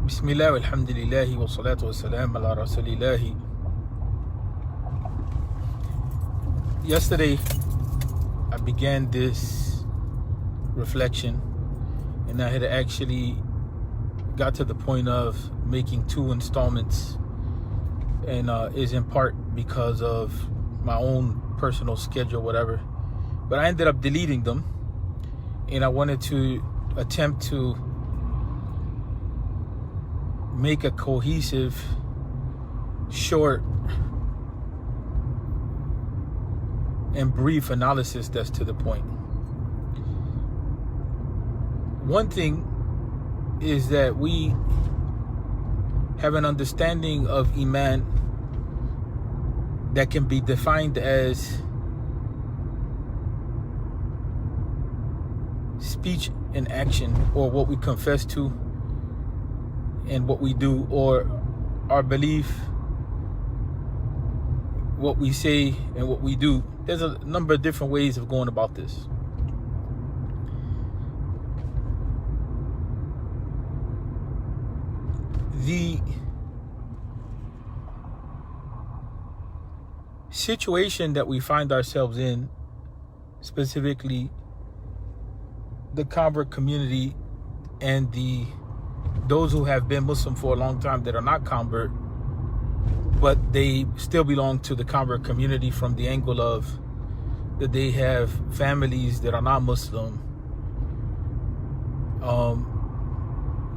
Bismillah, alhamdulillahi, wa salatu wa salam ala rasulillahi. Yesterday, I began this reflection, and I had actually got to the point of making 2 installments, and is in part because of my own personal schedule, whatever. But I ended up deleting them, and I wanted to attempt to make a cohesive, short, and brief analysis that's to the point. One thing is that we have an understanding of Iman that can be defined as speech and action, or what we confess to and what we do, or our belief, what we say and what we do. There's a number of different ways of going about this. The situation that we find ourselves in, specifically the convert community and those who have been Muslim for a long time that are not convert, but they still belong to the convert community from the angle of that they have families that are not Muslim.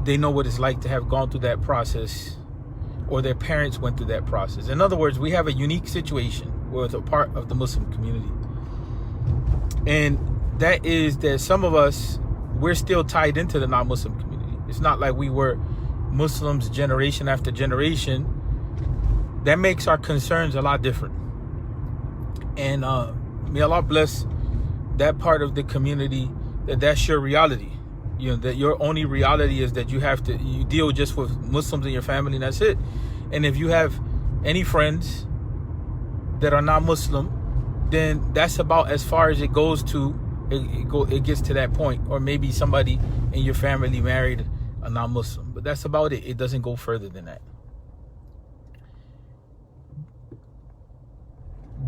They know what it's like to have gone through that process, or their parents went through that process. In other words, we have a unique situation with a part of the Muslim community. And that is that some of us, we're still tied into the non-Muslim community. It's not like we were Muslims generation after generation. That makes our concerns a lot different. And may Allah bless that part of the community that's your reality. You know, that your only reality is that you deal just with Muslims in your family, and that's it. And if you have any friends that are not Muslim, then that's about as far as it goes to. It gets to that point. Or maybe somebody in your family married a non-Muslim, but that's about it. It doesn't go further than that.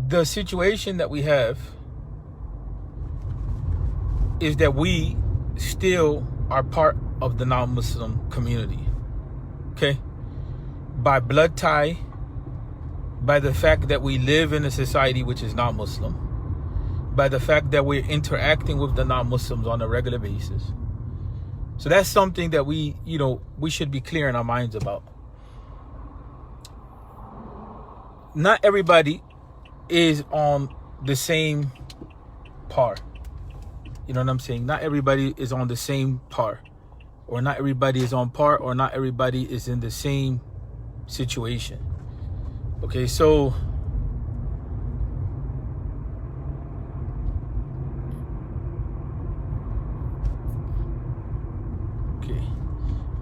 The situation that we have is that we still are part of the non-Muslim community, okay? By blood tie, by the fact that we live in a society which is not Muslim, by the fact that we're interacting with the non-Muslims on a regular basis. So that's something that we should be clear in our minds about. Not everybody is on the same par. You know what I'm saying? Not everybody is on the same par, or not everybody is on par, or not everybody is in the same situation. Okay, so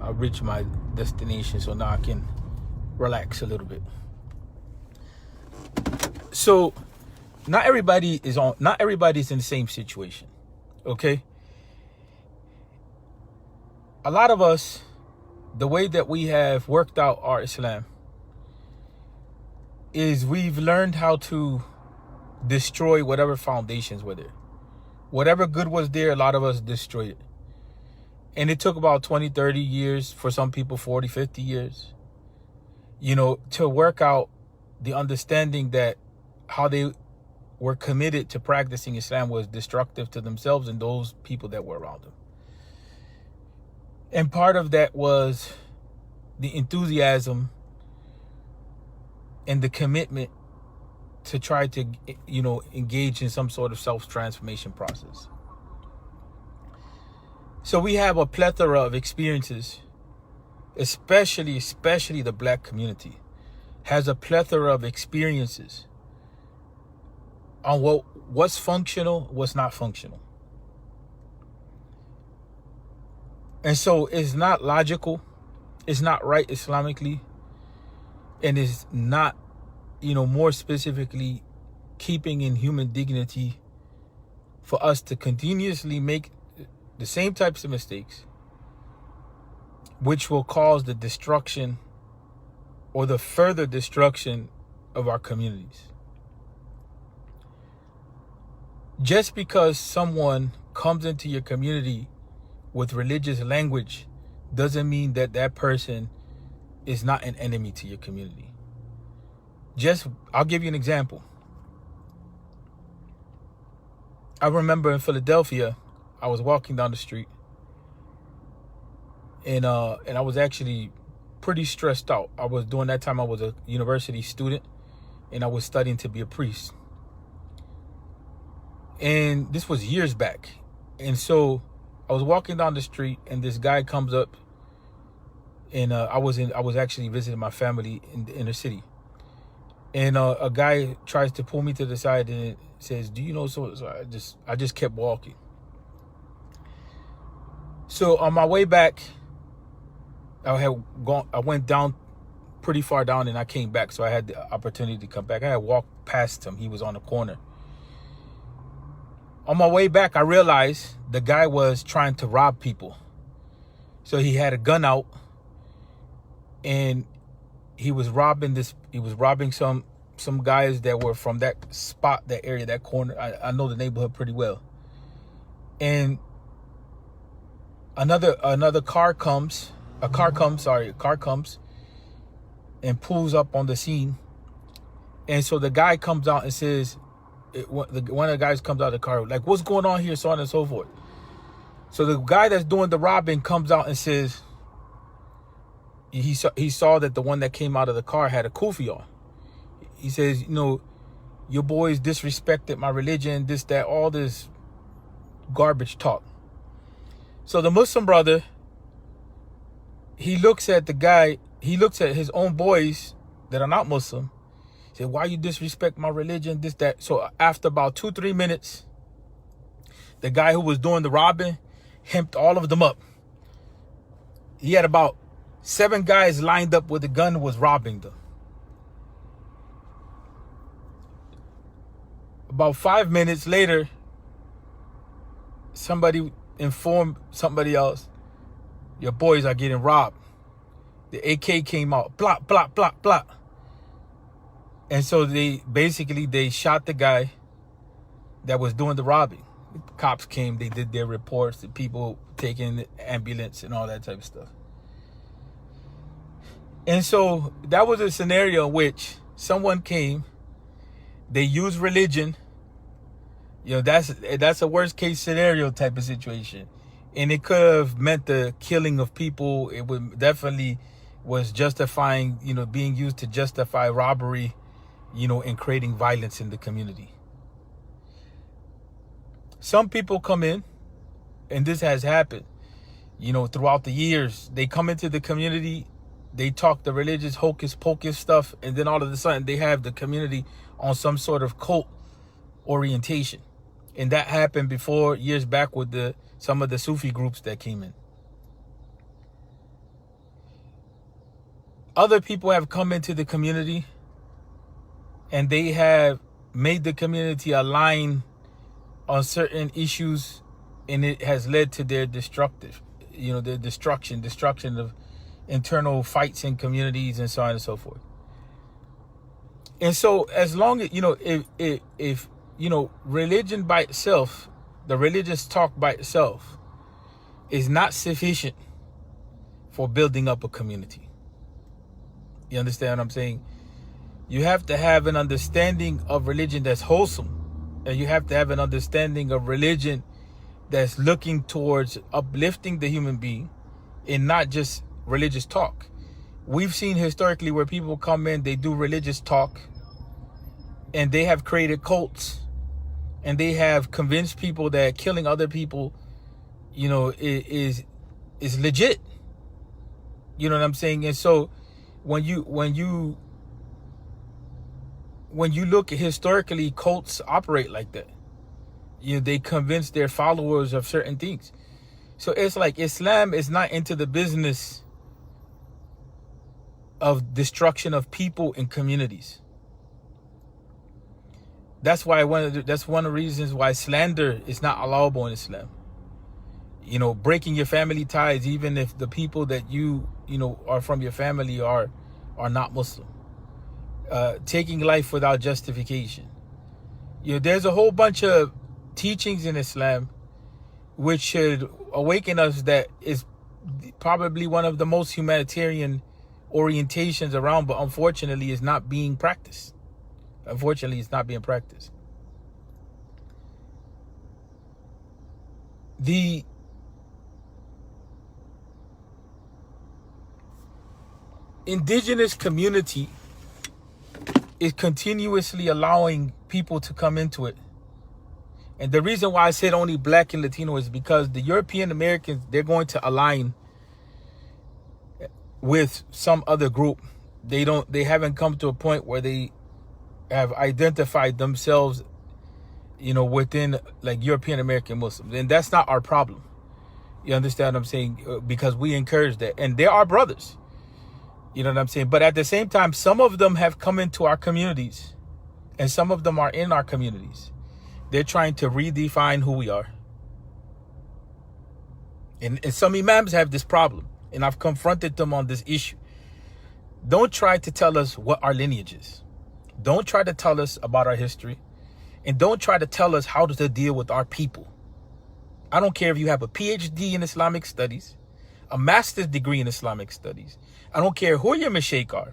I'll reach my destination, so now I can relax a little bit. So not everybody's in the same situation. Okay? A lot of us, the way that we have worked out our Islam is we've learned how to destroy whatever foundations were there. Whatever good was there, a lot of us destroyed it. And it took about 20, 30 years, for some people 40, 50 years, to work out the understanding that how they were committed to practicing Islam was destructive to themselves and those people that were around them. And part of that was the enthusiasm and the commitment to try to, engage in some sort of self-transformation process. So we have a plethora of experiences, especially the Black community has a plethora of experiences on what's functional, what's not functional. And so it's not logical, it's not right Islamically, and it's not, more specifically, keeping in human dignity for us to continuously make the same types of mistakes which will cause the destruction or the further destruction of our communities. Just because someone comes into your community with religious language doesn't mean that that person is not an enemy to your community. I'll give you an example. I remember in Philadelphia, I was walking down the street, and I was actually pretty stressed out. During that time I was a university student, and I was studying to be a priest. And this was years back. And so I was walking down the street, and this guy comes up, and I was actually visiting my family in the inner city. And a guy tries to pull me to the side and says, "Do you know so?" So I just kept walking. So on my way back, I went down pretty far down, and I came back. So I had the opportunity to come back. I had walked past him. He was on the corner. On my way back, I realized the guy was trying to rob people. So he had a gun out, and he was robbing some guys that were from that spot, that area, that corner. I know the neighborhood pretty well. And another car comes and pulls up on the scene. And so the guy comes out and says, one of the guys comes out of the car, like, "What's going on here?" So on and so forth. So the guy that's doing the robbing comes out and says, he saw that the one that came out of the car had a kufi on. He says, "Your boys disrespected my religion, this, that, all this garbage talk." So the Muslim brother, he looks at his own boys that are not Muslim. He said, "Why you disrespect my religion, this, that?" So after about 2-3 minutes, the guy who was doing the robbing hemped all of them up. He had about 7 guys lined up with a gun, was robbing them. About 5 minutes later, somebody informed somebody else, "Your boys are getting robbed." The AK came out, blah, blah, blah, blah. And so they shot the guy that was doing the robbing. The cops came, they did their reports, the people taking the ambulance and all that type of stuff. And so that was a scenario in which someone came, they used religion. That's a worst case scenario type of situation. And it could have meant the killing of people. It would definitely was justifying, being used to justify robbery, and creating violence in the community. Some people come in, and this has happened, throughout the years. They come into the community, they talk the religious hocus pocus stuff, and then all of a sudden they have the community on some sort of cult orientation. And that happened before, years back, with some of the Sufi groups that came in. Other people have come into the community, and they have made the community align on certain issues, and it has led to their destruction of internal fights in communities, and so on and so forth. And so as long as, if religion by itself, the religious talk by itself, is not sufficient for building up a community. You understand what I'm saying? You have to have an understanding of religion that's wholesome. And you have to have an understanding of religion that's looking towards uplifting the human being and not just religious talk. We've seen historically where people come in, they do religious talk, and they have created cults, and they have convinced people that killing other people, is legit. You know what I'm saying? And so when you look at historically, cults operate like that. They convince their followers of certain things. So it's like Islam is not into the business of destruction of people and communities. That's why that's one of the reasons why slander is not allowable in Islam. breaking your family ties, even if the people that you know are from your family are not Muslim. Taking life without justification. There's a whole bunch of teachings in Islam which should awaken us that is probably one of the most humanitarian orientations around, but unfortunately is not being practiced. The indigenous community is continuously allowing people to come into it. And the reason why I said only Black and Latino is because the European Americans, they're going to align with some other group. They haven't come to a point where they have identified themselves, within like European American Muslims. And that's not our problem. You understand what I'm saying? Because we encourage that. And they're our brothers. You know what I'm saying? But at the same time, some of them have come into our communities and some of them are in our communities. They're trying to redefine who we are. And some imams have this problem, and I've confronted them on this issue. Don't try to tell us what our lineage is. Don't try to tell us about our history. And don't try to tell us how to deal with our people. I don't care if you have a PhD in Islamic studies, a master's degree in Islamic studies. I don't care who your mashaykh are.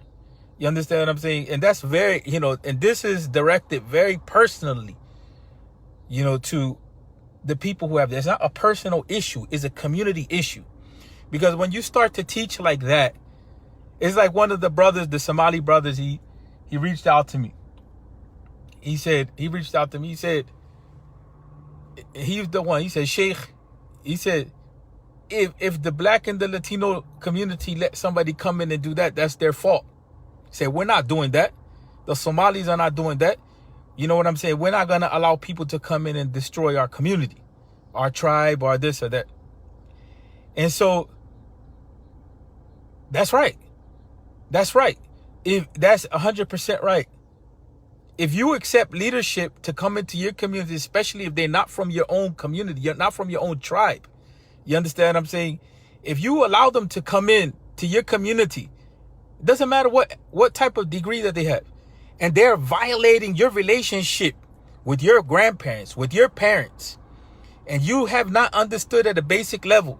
You understand what I'm saying? And that's very, and this is directed very personally, to the people who have this. It's not a personal issue. It's a community issue. Because when you start to teach like that, it's like one of the brothers, the Somali brothers, he reached out to me. He said, he's the one, he said, Sheikh, he said, if the Black and the Latino community let somebody come in and do that, that's their fault. He said, we're not doing that. The Somalis are not doing that. You know what I'm saying? We're not going to allow people to come in and destroy our community, our tribe, or this or that. And so, that's right. That's right. If that's 100% right. If you accept leadership to come into your community, especially if they're not from your own community, you're not from your own tribe. You understand what I'm saying? If you allow them to come in to your community, it doesn't matter what type of degree that they have, and they're violating your relationship with your grandparents, with your parents, and you have not understood at a basic level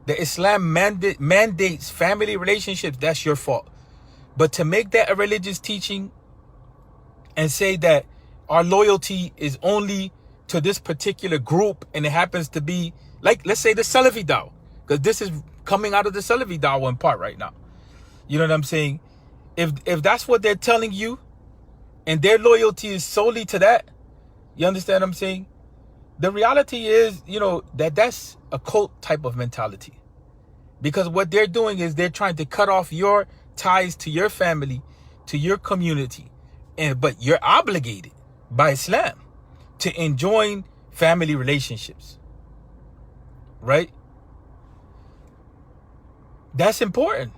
that Islam mandates family relationships, that's your fault. But to make that a religious teaching and say that our loyalty is only to this particular group, and it happens to be, like, let's say the Salafi dawah, because this is coming out of the Salafi dawah in part right now. You know what I'm saying? If that's what they're telling you, and their loyalty is solely to that, you understand what I'm saying? The reality is, that's a cult type of mentality. Because what they're doing is they're trying to cut off your ties to your family, to your community. But you're obligated by Islam to enjoin family relationships. Right? That's important.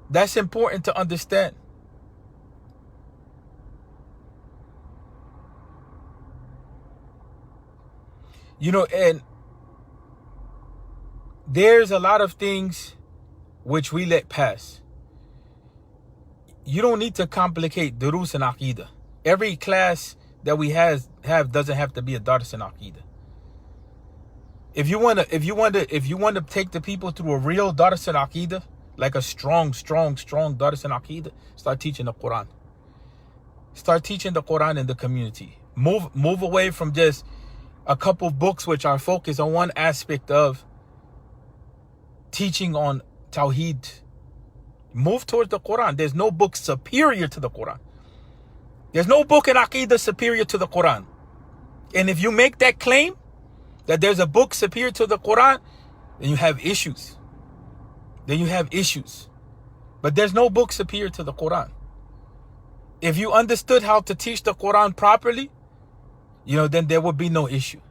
That's important to understand. And there's a lot of things which we let pass. You don't need to complicate durus and aqidah. Every class that we have doesn't have to be a dars and aqidah. If you want to take the people through a real dars and aqidah, like a strong dars and aqidah, start teaching the Quran. Start teaching the Quran in the community. Move away from just a couple of books which are focused on one aspect of teaching on Tawheed. Move towards the Quran. There's no book superior to the Quran. There's no book in Aqidah superior to the Quran. And if you make that claim, that there's a book superior to the Quran, then you have issues. But there's no book superior to the Quran. If you understood how to teach the Quran properly, then there would be no issue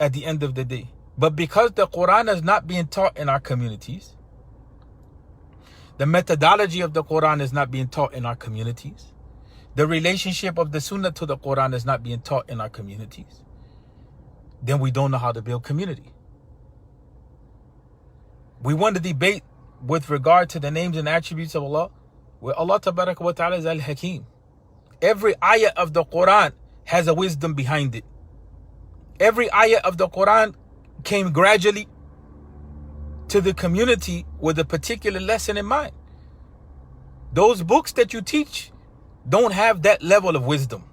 at the end of the day. But because the Quran is not being taught in our communities, the methodology of the Quran is not being taught in our communities, the relationship of the Sunnah to the Quran is not being taught in our communities, then we don't know how to build community. We want to debate with regard to the names and attributes of Allah. Where Allah Tabaraka wa Ta'ala is Al-Hakim. Every ayah of the Quran has a wisdom behind it. Every ayah of the Quran came gradually to the community with a particular lesson in mind. Those books that you teach don't have that level of wisdom.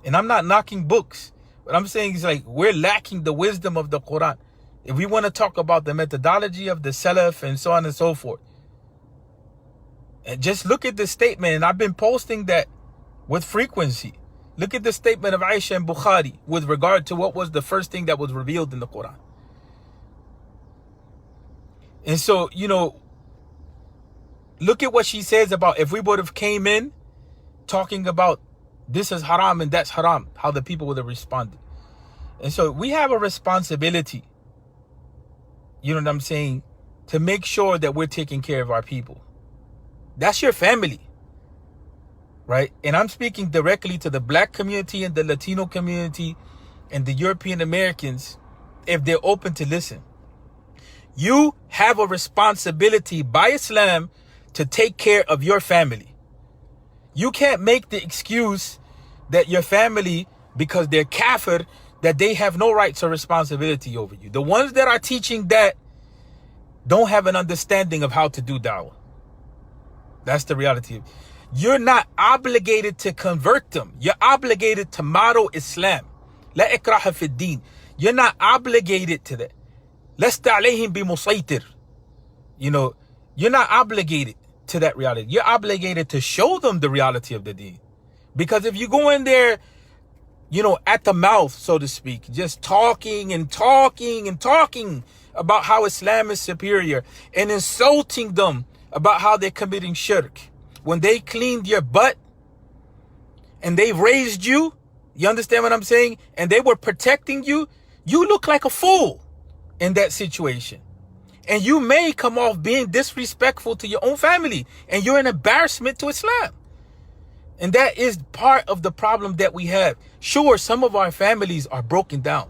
And I'm not knocking books. What I'm saying is like we're lacking the wisdom of the Quran. If we want to talk about the methodology of the Salaf and so on and so forth. And just look at the statement, and I've been posting that with frequency. Look at the statement of Aisha and Bukhari with regard to what was the first thing that was revealed in the Quran. And so, you know, look at what she says about if we would have came in talking about this is haram and that's haram, how the people would have responded. And so we have a responsibility, you know what I'm saying, to make sure that we're taking care of our people. That's your family, right? And I'm speaking directly to the Black community and the Latino community and the European Americans, if they're open to listen. You have a responsibility by Islam to take care of your family. You can't make the excuse that your family, because they're kafir, that they have no rights or responsibility over you. The ones that are teaching that don't have an understanding of how to do da'wah. That's the reality. You're not obligated to convert them. You're obligated to model Islam. La ikraha fi din. You're not obligated to that. Lasta alayhim bi musaytir. You know, you're not obligated to that reality. You're obligated to show them the reality of the deen. Because if you go in there, you know, at the mouth, so to speak, just talking and talking and talking about how Islam is superior and insulting them about how they're committing shirk, when they cleaned your butt and they raised you, you understand what I'm saying? And they were protecting you, you look like a fool in that situation. And you may come off being disrespectful to your own family, and you're an embarrassment to Islam. And that is part of the problem that we have. Sure, some of our families are broken down,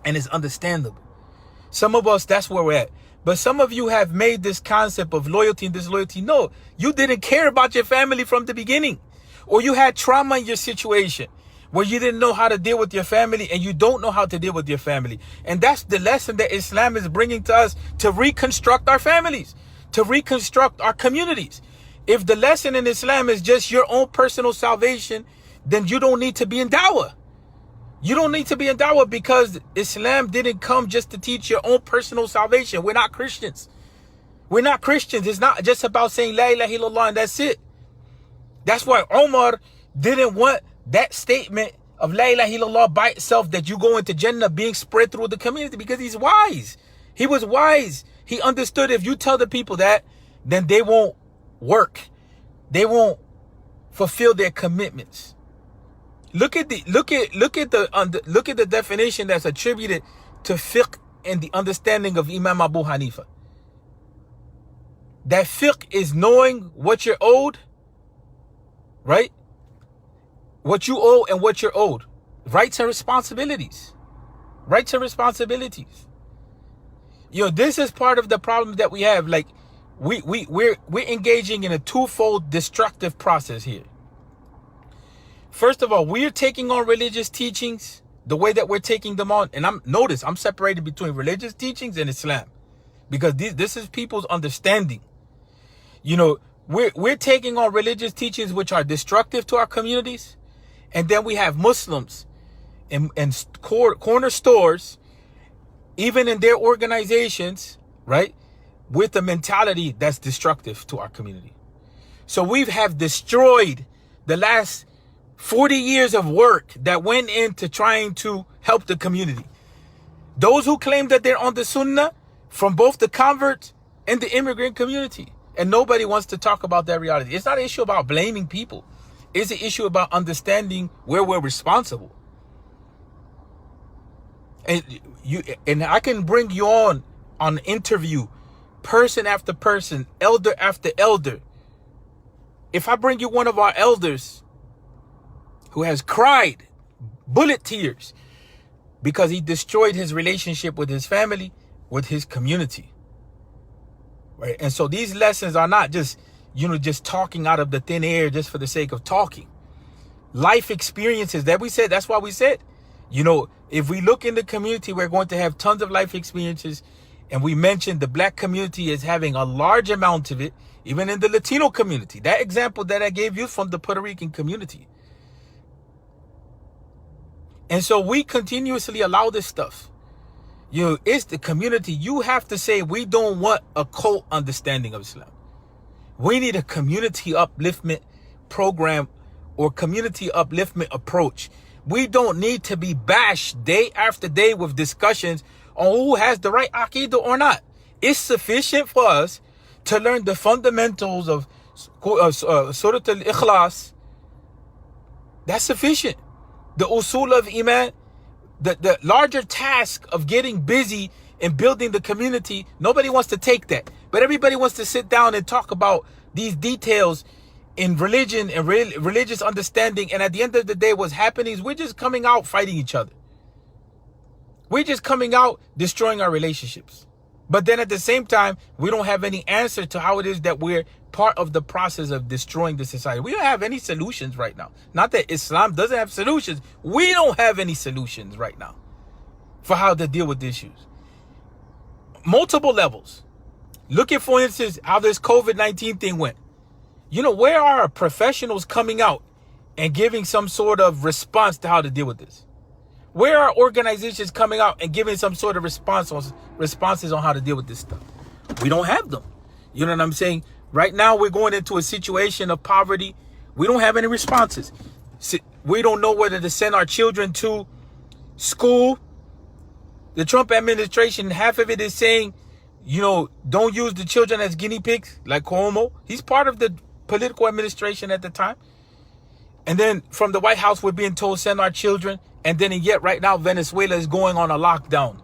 and it's understandable. Some of us, that's where we're at. But some of you have made this concept of loyalty and disloyalty. No, you didn't care about your family from the beginning. Or you had trauma in your situation where you didn't know how to deal with your family, and you don't know how to deal with your family. And that's the lesson that Islam is bringing to us, to reconstruct our families, to reconstruct our communities. If the lesson in Islam is just your own personal salvation, then you don't need to be in da'wah. You don't need to be in da'wah, because Islam didn't come just to teach your own personal salvation. We're not Christians. We're not Christians. It's not just about saying La ilaha illallah and that's it. That's why Umar didn't want that statement of La ilaha illallah by itself, that you go into Jannah, being spread through the community, because he's wise. He was wise. He understood if you tell the people that, then they won't work. They won't fulfill their commitments. Look at the definition that's attributed to fiqh and the understanding of Imam Abu Hanifa. That fiqh is knowing what you're owed, right? What you owe and what you're owed. Rights and responsibilities. Rights and responsibilities. You know, this is part of the problem that we have. Like, we're engaging in a twofold destructive process here. First of all, we're taking on religious teachings the way that we're taking them on. And I'm separating between religious teachings and Islam, because this is people's understanding. You know, we're taking on religious teachings which are destructive to our communities. And then we have Muslims in corner stores, even in their organizations, right, with a mentality that's destructive to our community. So we have destroyed the last 40 years of work that went into trying to help the community. Those who claim that they're on the sunnah, from both the convert and the immigrant community. And nobody wants to talk about that reality. It's not an issue about blaming people. It's an issue about understanding where we're responsible. And I can bring you on an interview, person after person, elder after elder. If I bring you one of our elders who has cried bullet tears because he destroyed his relationship with his family, with his community, right? And so these lessons are not just, just talking out of the thin air just for the sake of talking. Life experiences that we said, that's why we said, if we look in the community, we're going to have tons of life experiences. And we mentioned the Black community is having a large amount of it, even in the Latino community. That example that I gave you from the Puerto Rican community. And so we continuously allow this stuff. It's the community. You have to say, we don't want a cult understanding of Islam. We need a community upliftment program or community upliftment approach. We don't need to be bashed day after day with discussions on who has the right aqidah or not. It's sufficient for us to learn the fundamentals of Surah Al-Ikhlas. That's sufficient. The usul of Iman, the larger task of getting busy and building the community, nobody wants to take that. But everybody wants to sit down and talk about these details in religion and religious understanding. And at the end of the day, what's happening is we're just coming out fighting each other. We're just coming out destroying our relationships. But then at the same time, we don't have any answer to how it is that we're part of the process of destroying the society. We don't have any solutions right now. Not that Islam doesn't have solutions. We don't have any solutions right now for how to deal with the issues. Multiple levels. Look at, for instance, how this COVID-19 thing went. Where are professionals coming out and giving some sort of response to how to deal with this? Where are organizations coming out and giving some sort of responses on how to deal with this stuff? We don't have them. You know what I'm saying? Right now, we're going into a situation of poverty. We don't have any responses. We don't know whether to send our children to school. The Trump administration, half of it is saying, don't use the children as guinea pigs, like Cuomo. He's part of the political administration at the time. And then from the White House, we're being told, send our children. And then yet right now, Venezuela is going on a lockdown.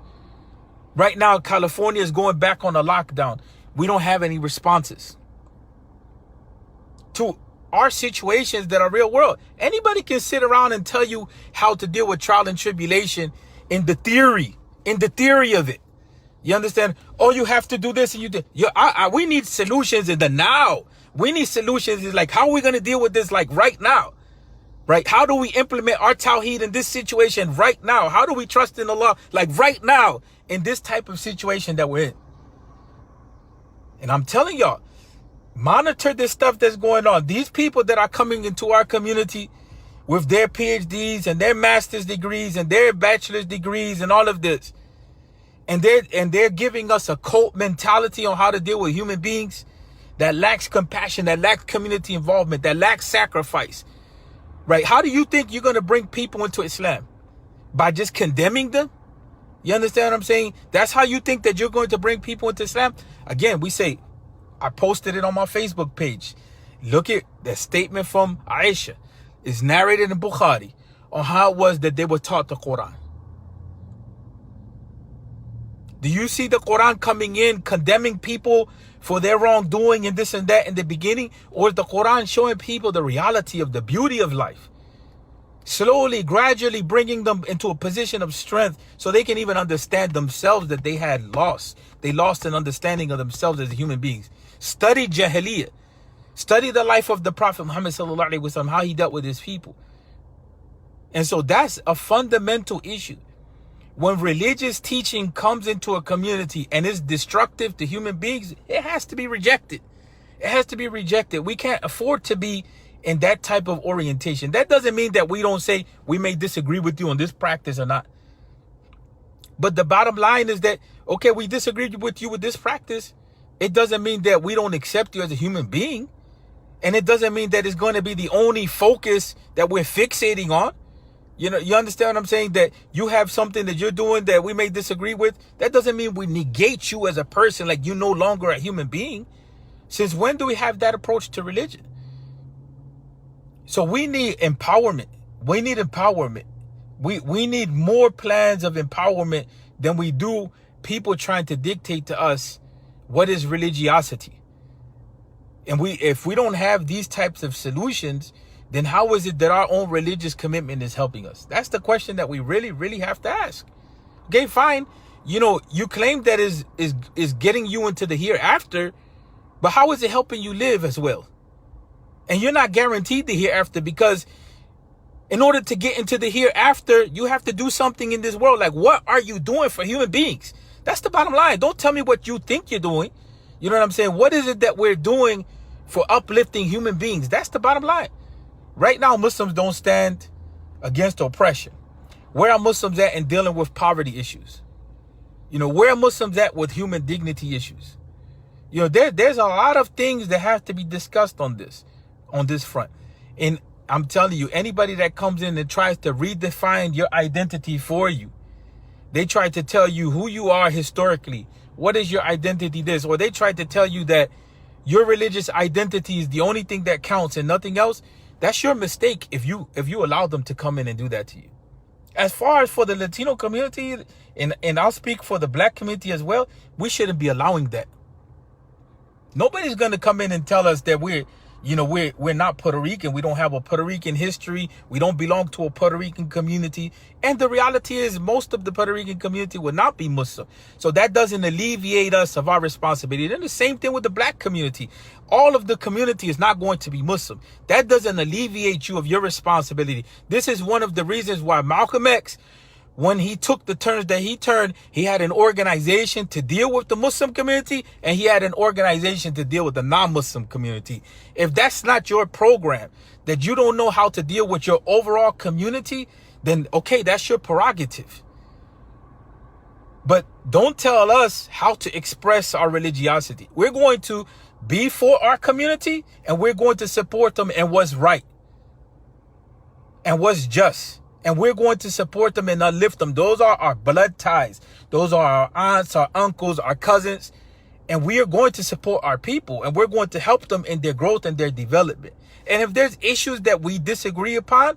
Right now, California is going back on a lockdown. We don't have any responses to our situations that are real world. Anybody can sit around and tell you how to deal with trial and tribulation in the theory of it. You understand? Oh, you have to do this and you do. We need solutions in the now. We need solutions. It's like, how are we going to deal with this like right now? Right? How do we implement our tawheed in this situation right now? How do we trust in Allah like right now in this type of situation that we're in? And I'm telling y'all, monitor this stuff that's going on. These people that are coming into our community with their PhDs and their master's degrees and their bachelor's degrees and all of this. And they're giving us a cult mentality on how to deal with human beings that lacks compassion, that lacks community involvement, that lacks sacrifice. Right? How do you think you're going to bring people into Islam? By just condemning them? You understand what I'm saying? That's how you think that you're going to bring people into Islam? Again, we say, I posted it on my Facebook page. Look at the statement from Aisha. It's narrated in Bukhari on how it was that they were taught the Quran. Do you see the Quran coming in, condemning people for their wrongdoing and this and that in the beginning? Or is the Quran showing people the reality of the beauty of life? Slowly, gradually bringing them into a position of strength so they can even understand themselves that they had lost. They lost an understanding of themselves as human beings. Study Jahiliyyah. Study the life of the Prophet Muhammad sallallahu alaihi wasallam, how he dealt with his people. And so that's a fundamental issue. When religious teaching comes into a community and is destructive to human beings, it has to be rejected. It has to be rejected. We can't afford to be in that type of orientation. That doesn't mean that we don't say we may disagree with you on this practice or not. But the bottom line is that, okay, we disagree with you with this practice. It doesn't mean that we don't accept you as a human being. And it doesn't mean that it's going to be the only focus that we're fixating on. You know, you understand what I'm saying? That you have something that you're doing that we may disagree with. That doesn't mean we negate you as a person, like you're no longer a human being. Since when do we have that approach to religion? So we need empowerment. We need empowerment. We need more plans of empowerment than we do people trying to dictate to us what is religiosity. And if we don't have these types of solutions, then how is it that our own religious commitment is helping us? That's the question that we really, really have to ask. Okay, fine. You know, you claim that is getting you into the hereafter, But how is it helping you live as well? And you're not guaranteed the hereafter, because in order to get into the hereafter, you have to do something in this world. Like, what are you doing for human beings? That's the bottom line. Don't tell me what you think you're doing. You know what I'm saying? What is it that we're doing for uplifting human beings? That's the bottom line. Right now, Muslims don't stand against oppression. Where are Muslims at in dealing with poverty issues? You know, where are Muslims at with human dignity issues? You know, there's a lot of things that have to be discussed on this front. And I'm telling you, anybody that comes in and tries to redefine your identity for you, they try to tell you who you are historically. What is your identity this? Or they try to tell you that your religious identity is the only thing that counts and nothing else. That's your mistake if you allow them to come in and do that to you. As far as for the Latino community, and I'll speak for the Black community as well, we shouldn't be allowing that. Nobody's going to come in and tell us that we're not Puerto Rican. We don't have a Puerto Rican history. We don't belong to a Puerto Rican community. And the reality is most of the Puerto Rican community will not be Muslim. So that doesn't alleviate us of our responsibility. And the same thing with the Black community. All of the community is not going to be Muslim. That doesn't alleviate you of your responsibility. This is one of the reasons why Malcolm X, when he took the turns that he turned, he had an organization to deal with the Muslim community, and he had an organization to deal with the non-Muslim community. If that's not your program, that you don't know how to deal with your overall community, then okay, that's your prerogative. But don't tell us how to express our religiosity. We're going to be for our community, and we're going to support them in what's right and what's just. And we're going to support them and uplift them. Those are our blood ties. Those are our aunts, our uncles, our cousins. And we are going to support our people. And we're going to help them in their growth and their development. And if there's issues that we disagree upon,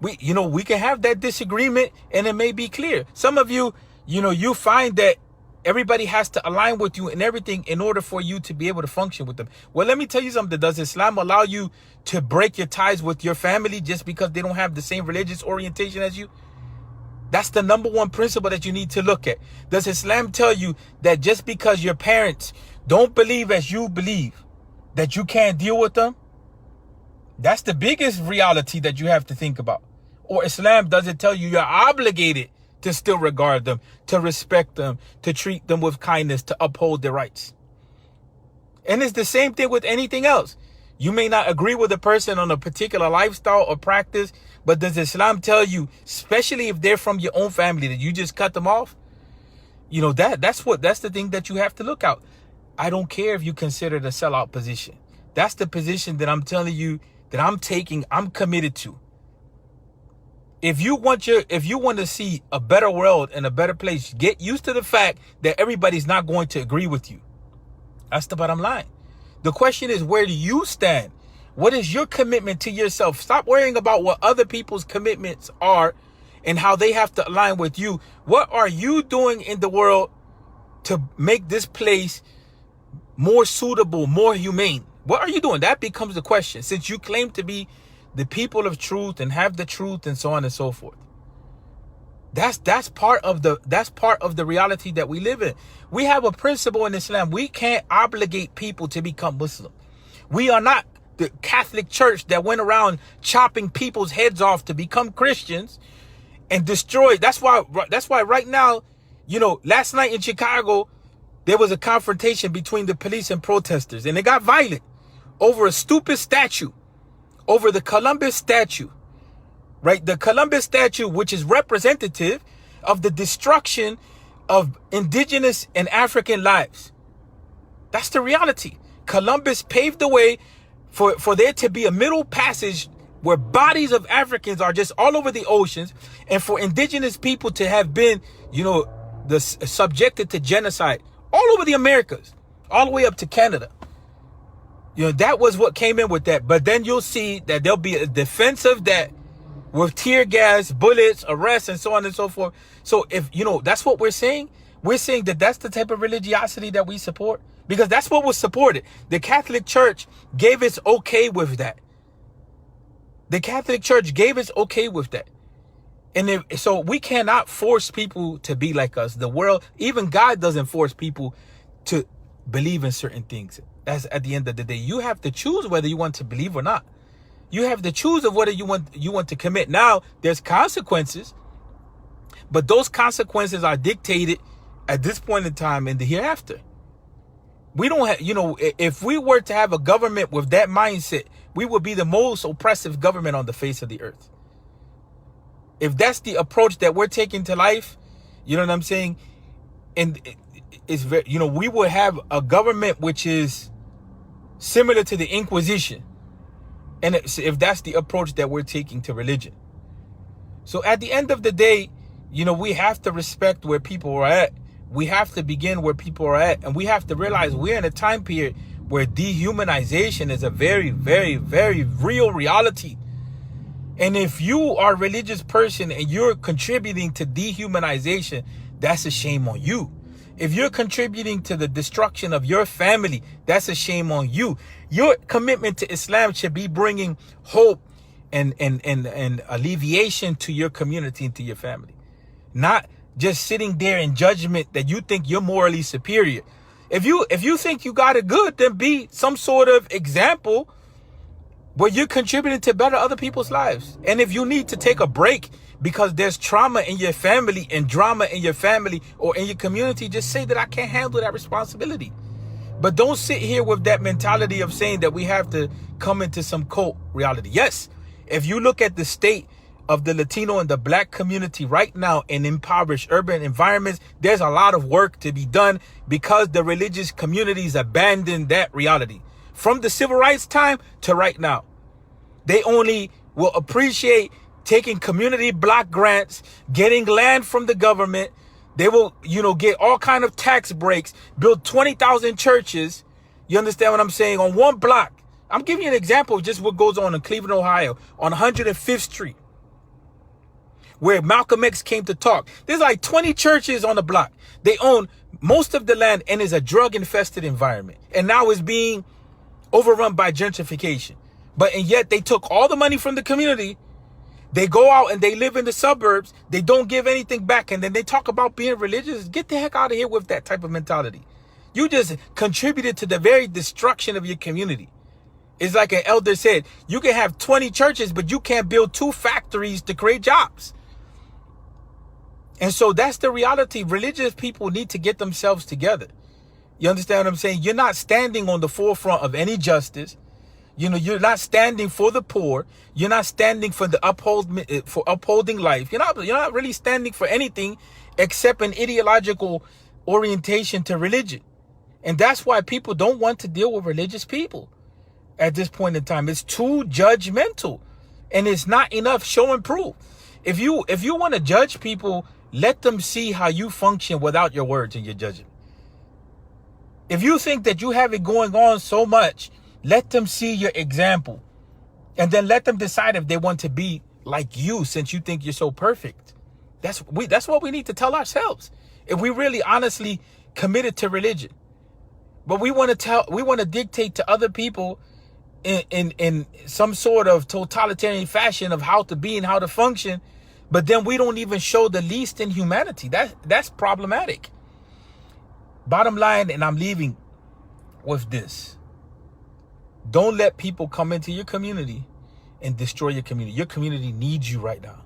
we can have that disagreement and it may be clear. Some of you, you find that everybody has to align with you and everything in order for you to be able to function with them. Well, let me tell you something. Does Islam allow you to break your ties with your family just because they don't have the same religious orientation as you? That's the number one principle that you need to look at. Does Islam tell you that just because your parents don't believe as you believe, that you can't deal with them? That's the biggest reality that you have to think about. Or Islam doesn't tell you you're obligated to still regard them, to respect them, to treat them with kindness, to uphold their rights. And it's the same thing with anything else. You may not agree with a person on a particular lifestyle or practice, but does Islam tell you, especially if they're from your own family, that you just cut them off? That's the thing that you have to look out. I don't care if you consider the sellout position. That's the position that I'm telling you that I'm taking, I'm committed to. If you want to see a better world and a better place, get used to the fact that everybody's not going to agree with you. That's the bottom line. The question is, where do you stand? What is your commitment to yourself? Stop worrying about what other people's commitments are and how they have to align with you. What are you doing in the world to make this place more suitable, more humane? What are you doing? That becomes the question. Since you claim to be the people of truth and have the truth and so on and so forth. That's part of the reality that we live in. We have a principle in Islam. We can't obligate people to become Muslim. We are not the Catholic Church that went around chopping people's heads off to become Christians and destroy. That's why right now, last night in Chicago, there was a confrontation between the police and protesters, and it got violent over a stupid statue. Over the Columbus statue, right? The Columbus statue, which is representative of the destruction of indigenous and African lives. That's the reality. Columbus paved the way for there to be a middle passage where bodies of Africans are just all over the oceans, and for indigenous people to have been, subjected to genocide all over the Americas, all the way up to Canada. That was what came in with that. But then you'll see that there'll be a defense of that with tear gas, bullets, arrests, and so on and so forth. So if, that's what we're saying. We're saying that that's the type of religiosity that we support, because that's what was supported. The Catholic Church gave its okay with that. The Catholic Church gave its okay with that. And so we cannot force people to be like us. The world, even God doesn't force people to believe in certain things. That's at the end of the day. You have to choose whether you want to believe or not. You have to choose of whether you want to commit. Now, there's consequences, but those consequences are dictated at this point in time in the hereafter. We don't have, if we were to have a government with that mindset, we would be the most oppressive government on the face of the earth. If that's the approach that we're taking to life, you know what I'm saying? And it's very, we would have a government which is similar to the Inquisition. And if that's the approach that we're taking to religion. So at the end of the day, we have to respect where people are at. We have to begin where people are at. And we have to realize we're in a time period where dehumanization is a very, very, very real reality. And if you are a religious person and you're contributing to dehumanization, that's a shame on you. If you're contributing to the destruction of your family, that's a shame on you. Your commitment to Islam should be bringing hope and alleviation to your community and to your family. Not just sitting there in judgment that you think you're morally superior. If you think you got it good, then be some sort of example where you're contributing to better other people's lives. And if you need to take a break because there's trauma in your family and drama in your family or in your community, just say that I can't handle that responsibility. But don't sit here with that mentality of saying that we have to come into some cult reality. Yes, if you look at the state of the Latino and the Black community right now in impoverished urban environments, there's a lot of work to be done because the religious communities abandoned that reality. From the civil rights time to right now, they only will appreciate taking community block grants, getting land from the government. They will, get all kind of tax breaks, build 20,000 churches. You understand what I'm saying? On one block. I'm giving you an example of just what goes on in Cleveland, Ohio, on 105th Street, where Malcolm X came to talk. There's like 20 churches on the block. They own most of the land and is a drug-infested environment. And now is being overrun by gentrification. And yet they took all the money from the community. They go out and they live in the suburbs. They don't give anything back. And then they talk about being religious. Get the heck out of here with that type of mentality. You just contributed to the very destruction of your community. It's like an elder said, you can have 20 churches, but you can't build 2 factories to create jobs. And so that's the reality. Religious people need to get themselves together. You understand what I'm saying? You're not standing on the forefront of any justice. You're not standing for the poor. You're not standing for upholding life. You're not really standing for anything except an ideological orientation to religion. And that's why people don't want to deal with religious people at this point in time. It's too judgmental, and it's not enough show and prove. If you want to judge people, let them see how you function without your words and your judging. If you think that you have it going on so much, let them see your example. And then let them decide if they want to be like you, since you think you're so perfect. That's what we need to tell ourselves. If we really honestly committed to religion. But we want to dictate to other people in some sort of totalitarian fashion of how to be and how to function. But then we don't even show the least in humanity. That's problematic. Bottom line, and I'm leaving with this. Don't let people come into your community and destroy your community. Your community needs you right now.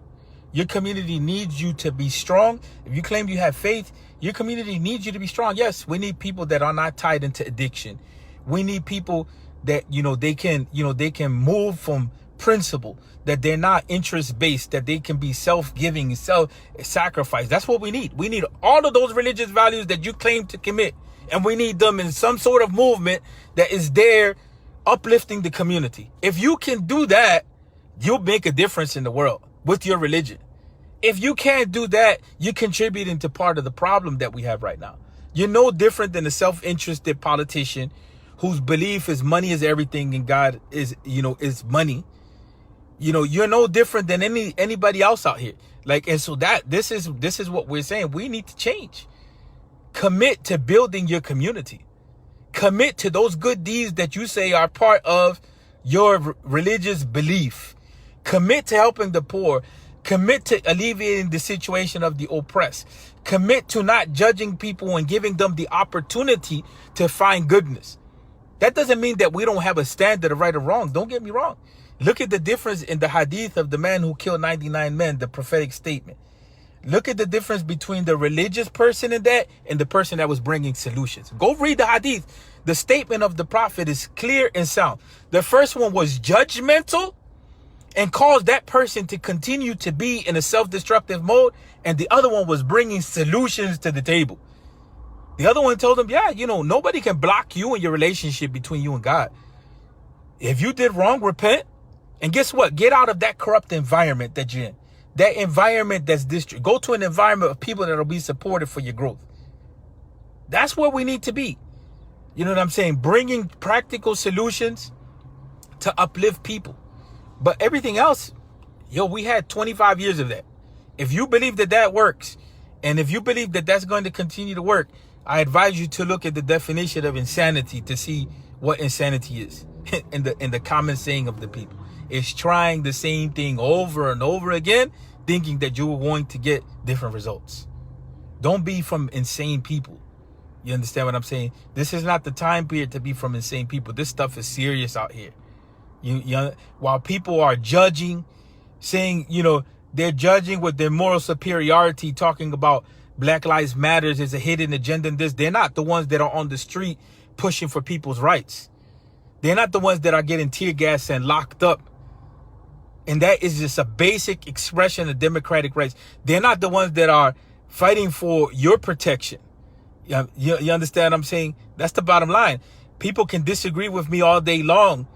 Your community needs you to be strong. If you claim you have faith, your community needs you to be strong. Yes, we need people that are not tied into addiction. We need people that, they can move from principle, that they're not interest-based, that they can be self-giving, self-sacrifice. That's what we need. We need all of those religious values that you claim to commit. And we need them in some sort of movement that is there uplifting the community. If you can do that, you'll make a difference in the world with your religion. If you can't do that, you're contributing to part of the problem that we have right now. You're no different than a self-interested politician whose belief is money is everything and God is money. You're no different than anybody else out here. And so this is what we're saying. We need to change. Commit to building your community. Commit to those good deeds that you say are part of your religious belief. Commit to helping the poor. Commit to alleviating the situation of the oppressed. Commit to not judging people and giving them the opportunity to find goodness. That doesn't mean that we don't have a standard of right or wrong. Don't get me wrong. Look at the difference in the hadith of the man who killed 99 men, the prophetic statement. Look at the difference between the religious person in that and the person that was bringing solutions. Go read the hadith. The statement of the prophet is clear and sound. The first one was judgmental and caused that person to continue to be in a self-destructive mode. And the other one was bringing solutions to the table. The other one told him, yeah, nobody can block you in your relationship between you and God. If you did wrong, repent. And guess what? Get out of that corrupt environment that you're in. That environment that's district. Go to an environment of people that will be supportive for your growth. That's where we need to be. You know what I'm saying? Bringing practical solutions to uplift people. But everything else, we had 25 years of that. If you believe that that works, and if you believe that that's going to continue to work, I advise you to look at the definition of insanity to see what insanity is in the common saying of the people. It's trying the same thing over and over again, thinking that you are going to get different results. Don't be from insane people. You understand what I'm saying? This is not the time period to be from insane people. This stuff is serious out here. While people are judging, saying, they're judging with their moral superiority, talking about Black Lives Matters is a hidden agenda in this. They're not the ones that are on the street pushing for people's rights. They're not the ones that are getting tear gas and locked up. And that is just a basic expression of democratic rights. They're not the ones that are fighting for your protection. You understand what I'm saying? That's the bottom line. People can disagree with me all day long,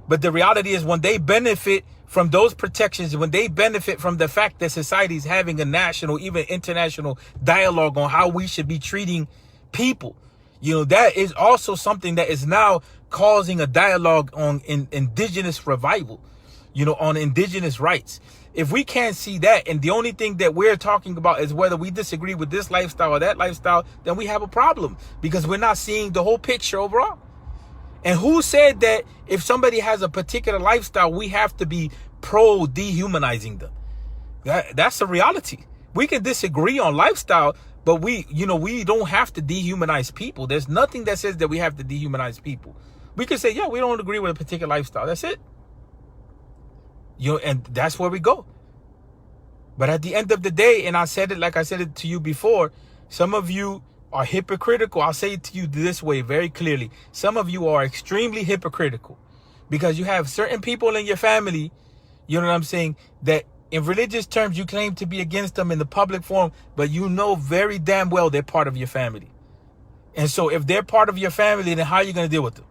but the reality is when they benefit from those protections, when they benefit from the fact that society is having a national, even international dialogue on how we should be treating people, that is also something that is now causing a dialogue on indigenous revival, on indigenous rights. If we can't see that, and the only thing that we're talking about is whether we disagree with this lifestyle or that lifestyle, then we have a problem because we're not seeing the whole picture overall. And who said that if somebody has a particular lifestyle, we have to be pro dehumanizing them? That's the reality. We can disagree on lifestyle, but we don't have to dehumanize people. There's nothing that says that we have to dehumanize people. We can say, yeah, we don't agree with a particular lifestyle. That's it. And that's where we go. But at the end of the day, and I said it to you before, some of you are hypocritical. I'll say it to you this way very clearly. Some of you are extremely hypocritical because you have certain people in your family, you know what I'm saying, that in religious terms, you claim to be against them in the public forum, but you know very damn well they're part of your family. And so if they're part of your family, then how are you going to deal with them?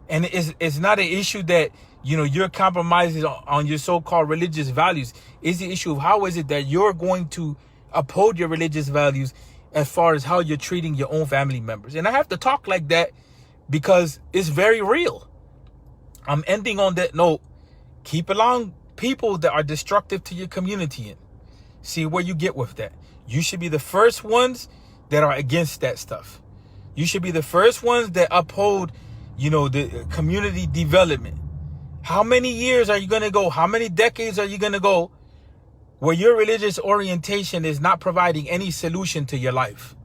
And it's not an issue that, you're compromising on your so-called religious values. It's the issue of how is it that you're going to uphold your religious values as far as how you're treating your own family members. And I have to talk like that because it's very real. I'm ending on that note. Keep along people that are destructive to your community and see where you get with that. You should be the first ones that are against that stuff. You should be the first ones that uphold, the community development. How many years are you going to go? How many decades are you going to go where your religious orientation is not providing any solution to your life?